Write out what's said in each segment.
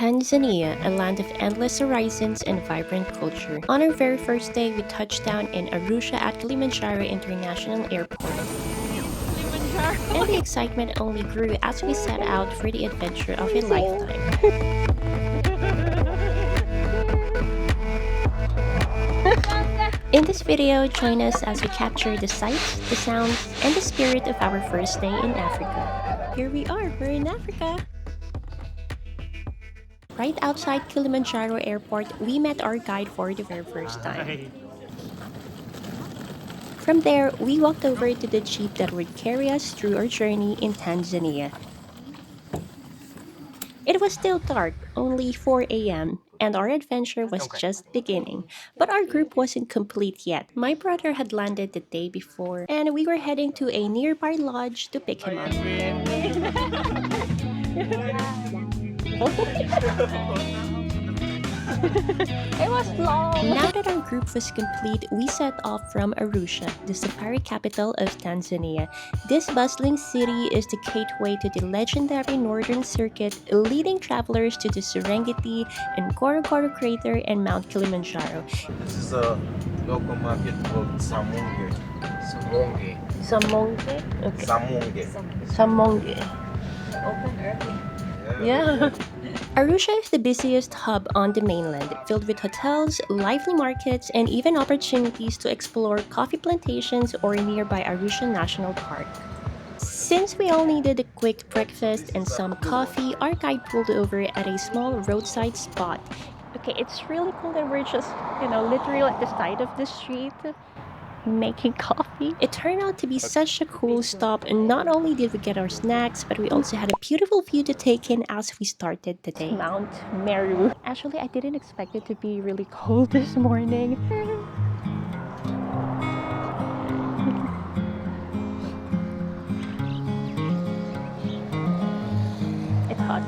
Tanzania, a land of endless horizons and vibrant culture. On our very first day, we touched down in Arusha at Kilimanjaro International Airport. And the excitement only grew as we set out for the adventure of a lifetime. In this video, join us as we capture the sights, the sounds, and the spirit of our first day in Africa. Here we are, we're in Africa! Right outside Kilimanjaro Airport, we met our guide for the very first time. From there, we walked over to the jeep that would carry us through our journey in Tanzania. It was still dark, only 4 a.m., and our adventure was just beginning. But our group wasn't complete yet. My brother had landed the day before, and we were heading to a nearby lodge to pick him up. It was long. Now that our group was complete, we set off from Arusha, the safari capital of Tanzania. This bustling city is the gateway to the legendary Northern Circuit, leading travelers to the Serengeti and Ngorongoro crater and Mount Kilimanjaro. This is a local market called Samonge. Samonge? Okay. Samonge. Samonge. Open early. Yeah. Arusha is the busiest hub on the mainland, filled with hotels, lively markets, and even opportunities to explore coffee plantations or nearby Arusha National Park. Since we all needed a quick breakfast and some coffee, our guide pulled over at a small roadside spot. Okay, it's really cool that we're just, literally at the side of the street making coffee. It turned out to be such a cool stop, and not only did we get our snacks, but we also had a beautiful view to take in as we started the day. Mount Meru. Actually, I didn't expect it to be really cold this morning. It's hot.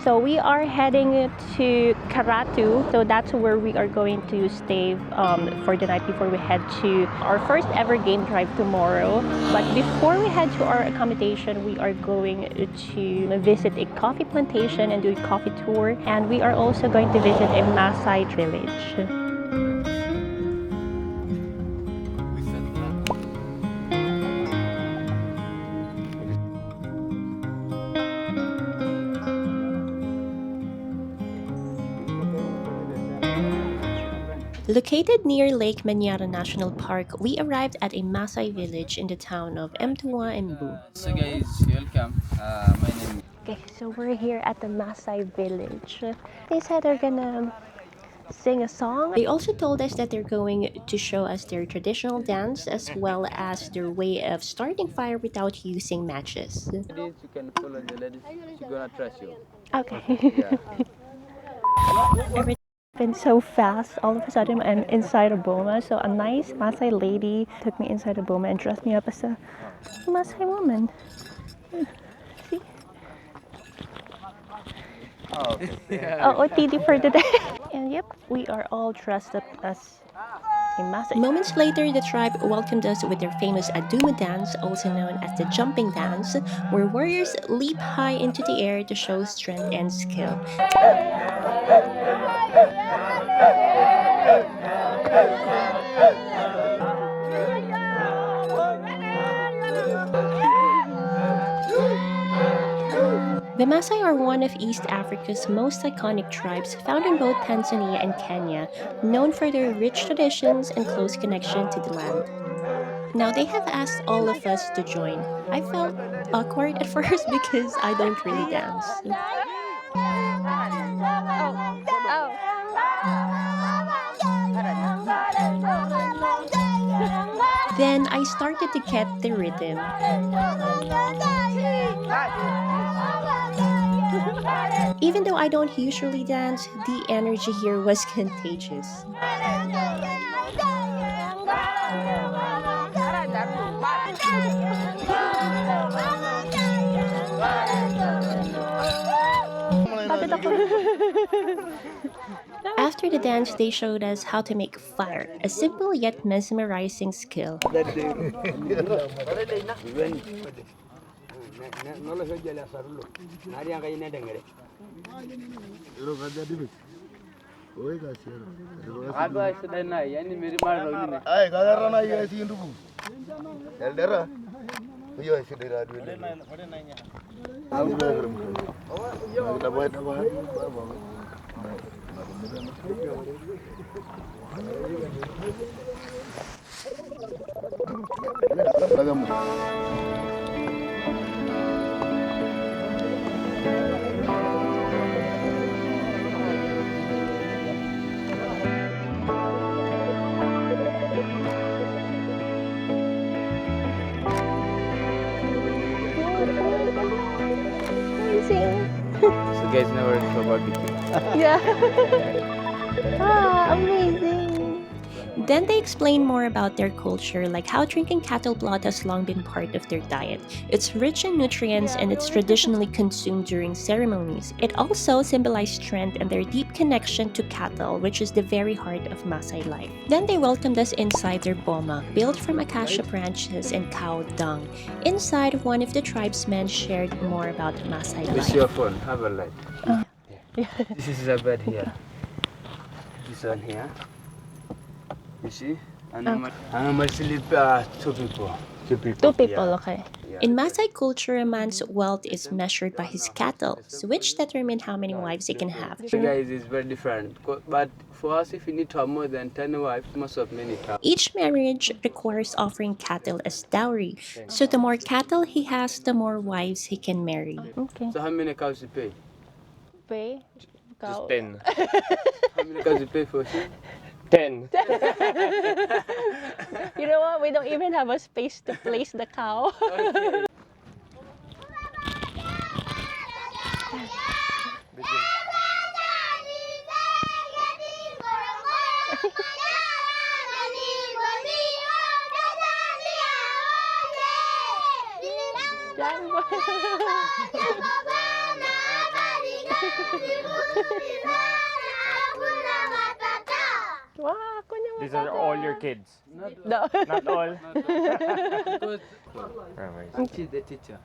So we are heading to Karatu, so that's where we are going to stay for the night before we head to our first ever game drive tomorrow. But before we head to our accommodation, we are going to visit a coffee plantation and do a coffee tour, and we are also going to visit a Maasai village. Located near Lake Manyara National Park, we arrived at a Maasai village in the town of Mtua Mbu. So guys, welcome. My name is... Okay, so we're here at the Maasai village. They said they're gonna sing a song. They also told us that they're going to show us their traditional dance as well as their way of starting fire without using matches. You can follow the ladies. She's gonna trust you. Okay. Yeah. Everything happened so fast. All of a sudden, I'm inside a boma. So a nice Maasai lady took me inside a boma and dressed me up as a Maasai woman. See? Oh, okay. Oh, OTD for today. And yep, we are all dressed up as a Maasai. Moments later, the tribe welcomed us with their famous Adumu dance, also known as the jumping dance, where warriors leap high into the air to show strength and skill. The Maasai are one of East Africa's most iconic tribes, found in both Tanzania and Kenya, known for their rich traditions and close connection to the land. Now, they have asked all of us to join. I felt awkward at first because I don't really dance. Then I started to get the rhythm. Even though I don't usually dance, the energy here was contagious. After the dance, they showed us how to make fire, a simple yet mesmerizing skill. Amazing. So guys now we're ready for barbecue. Yeah. Amazing. Then they explain more about their culture, like how drinking cattle blood has long been part of their diet. It's rich in nutrients and it's traditionally consumed during ceremonies. It also symbolized strength and their deep connection to cattle, which is the very heart of Maasai life. Then they welcomed us inside their boma, built from acacia branches and cow dung. Inside, one of the tribesmen shared more about Maasai This is life. your phone. Have a light. This is a bed here. This one here. You see? And normally sleep two people. Two people. Okay. In Maasai culture, a man's wealth is measured by his cattle, which determine how many wives he can have. The guys is very different. But for us, if you need to have more than 10 wives, must have many cows. Each marriage requires offering cattle as dowry, so the more cattle he has, the more wives he can marry. Okay. So how many cows you pay? Pay? Just 10. How many cows you pay for sheep? 10. You know what? We don't even have a space to place the cow. Okay. These are all your kids. No. Not all. Because she's the teacher.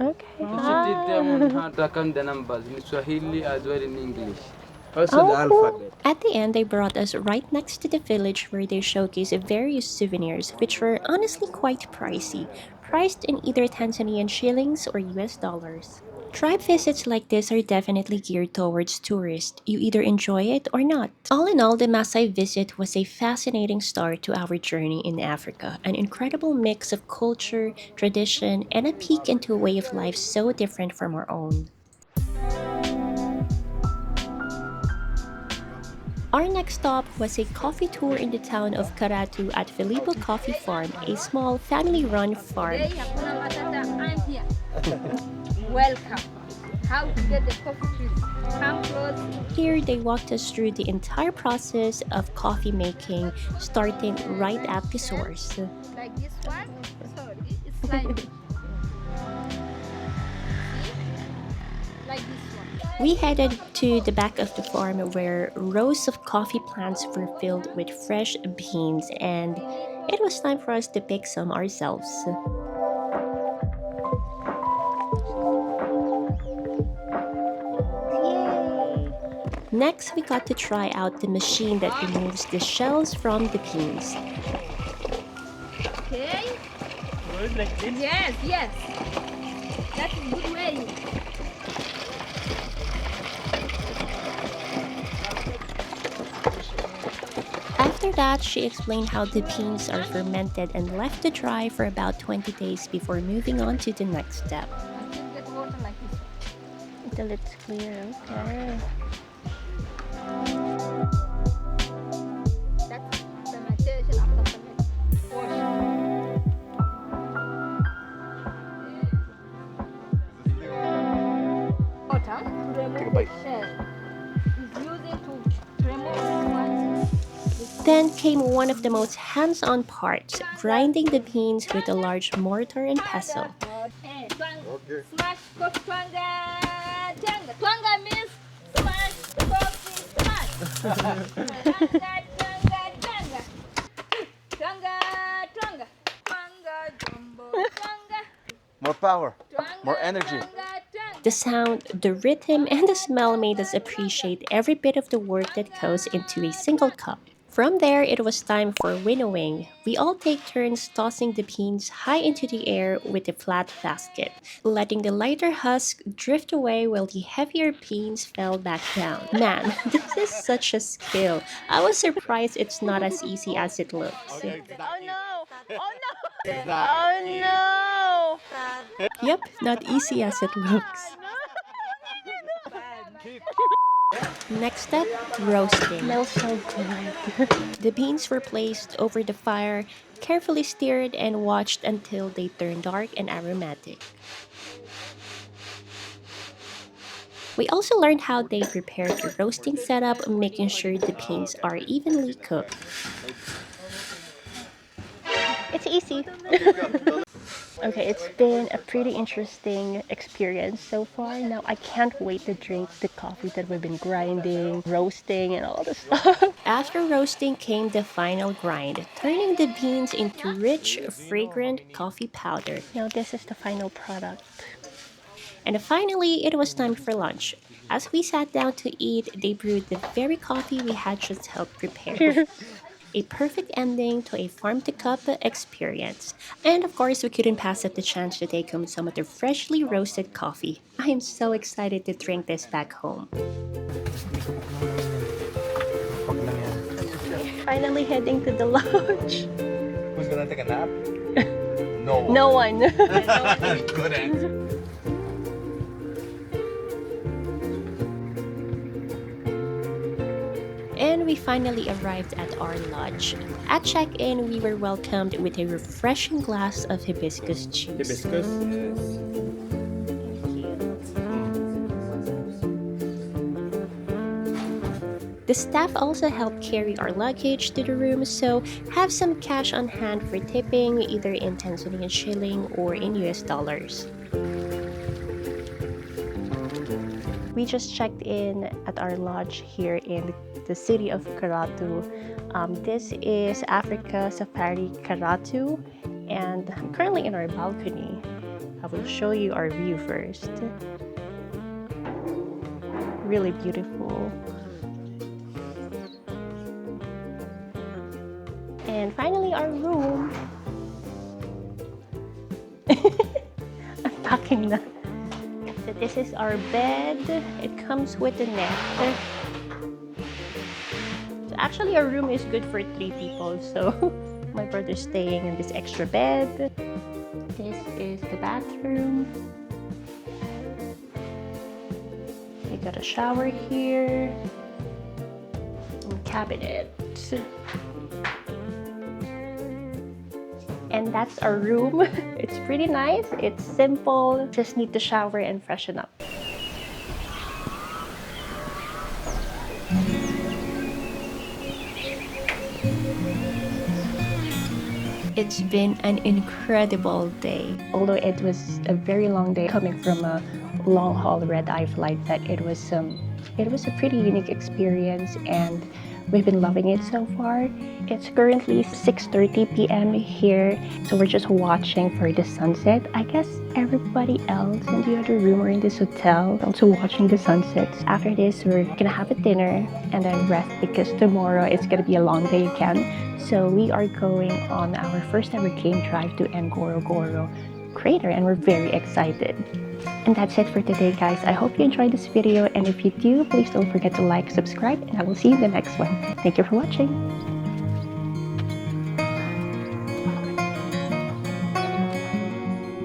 Okay. She did them on how to count the numbers in Swahili as well in English. Also the alphabet. At the end, they brought us right next to the village where they showcased various souvenirs, which were honestly quite pricey, priced in either Tanzanian shillings or US dollars. Tribe visits like this are definitely geared towards tourists. You either enjoy it or not. All in all, the Maasai visit was a fascinating start to our journey in Africa, an incredible mix of culture, tradition, and a peek into a way of life so different from our own. Our next stop was a coffee tour in the town of Karatu at Filippo Coffee Farm, a small family-run farm. I'm here. Welcome. How to get the coffee trees? Come close. Here, they walked us through the entire process of coffee making, starting right at the source. Like this one. Sorry, it's like see? Like this one. We headed to the back of the farm where rows of coffee plants were filled with fresh beans, and it was time for us to pick some ourselves. Next, we got to try out the machine that removes the shells from the beans. Okay. Good, like this? Yes, yes. That's a good way. After that, she explained how the beans are fermented and left to dry for about 20 days before moving on to the next step. I can get water like this. Until it's clear, okay. That's fermentation after fermentation. Water to remove the shell. Is using to remove what? Then came one of the most hands-on parts, grinding the beans with a large mortar and pestle. Okay. Smash coffee twanga. Twanga. Twanga means smash coffee smash. Twanga, twanga, twanga. Twanga, twanga. Twanga, jumbo, twanga. More power. Twanga. More energy. The sound, the rhythm, and the smell made us appreciate every bit of the work that goes into a single cup. From there, it was time for winnowing. We all take turns tossing the beans high into the air with a flat basket, letting the lighter husk drift away while the heavier beans fell back down. Man, this is such a skill. I was surprised it's not as easy as it looks. Oh no! Oh no! Oh no! Yep, not easy as it looks. Next step, roasting. Smells so good. The beans were placed over the fire, carefully stirred and watched until they turned dark and aromatic. We also learned how they prepared the roasting setup, making sure the beans are evenly cooked. It's easy. Okay, it's been a pretty interesting experience so far. Now I can't wait to drink the coffee that we've been grinding, roasting, and all the stuff. After roasting came the final grind, turning the beans into rich, fragrant coffee powder. Now this is the final product. And finally, it was time for lunch. As we sat down to eat, they brewed the very coffee we had just helped prepare. A perfect ending to a farm to cup experience. And of course, we couldn't pass up the chance to take home some of the freshly roasted coffee. I am so excited to drink this back home. Finally heading to the lodge. Who's gonna take a nap? No. No one. Good answer. And we finally arrived at our lodge. At check-in, we were welcomed with a refreshing glass of hibiscus juice. Hibiscus? The staff also helped carry our luggage to the room, so have some cash on hand for tipping, either in Tanzanian shilling or in US dollars. We just checked in at our lodge here in the city of Karatu. This is Africa Safari Karatu, and I'm currently in our balcony. I will show you our view first. Really beautiful. And finally, our room. I'm talking now. So this is our bed. It comes with a net. So actually, our room is good for 3 people. So my brother's staying in this extra bed. This is the bathroom. We got a shower here. And cabinet. And that's our room. It's pretty nice. It's simple. Just need to shower and freshen up. It's been an incredible day. Although it was a very long day coming from a long-haul red-eye flight, that it was a pretty unique experience, and we've been loving it so far. It's currently 6:30 p.m. here, so we're just watching for the sunset. I guess everybody else in the other room or in this hotel also watching the sunsets. After this, we're gonna have a dinner and then rest because tomorrow it's gonna be a long day again. So we are going on our first ever game drive to Ngorongoro crater, and we're very excited. And that's it for today, guys. I hope you enjoyed this video, and if you do, please don't forget to like, subscribe, and I will see you in the next one. Thank you for watching.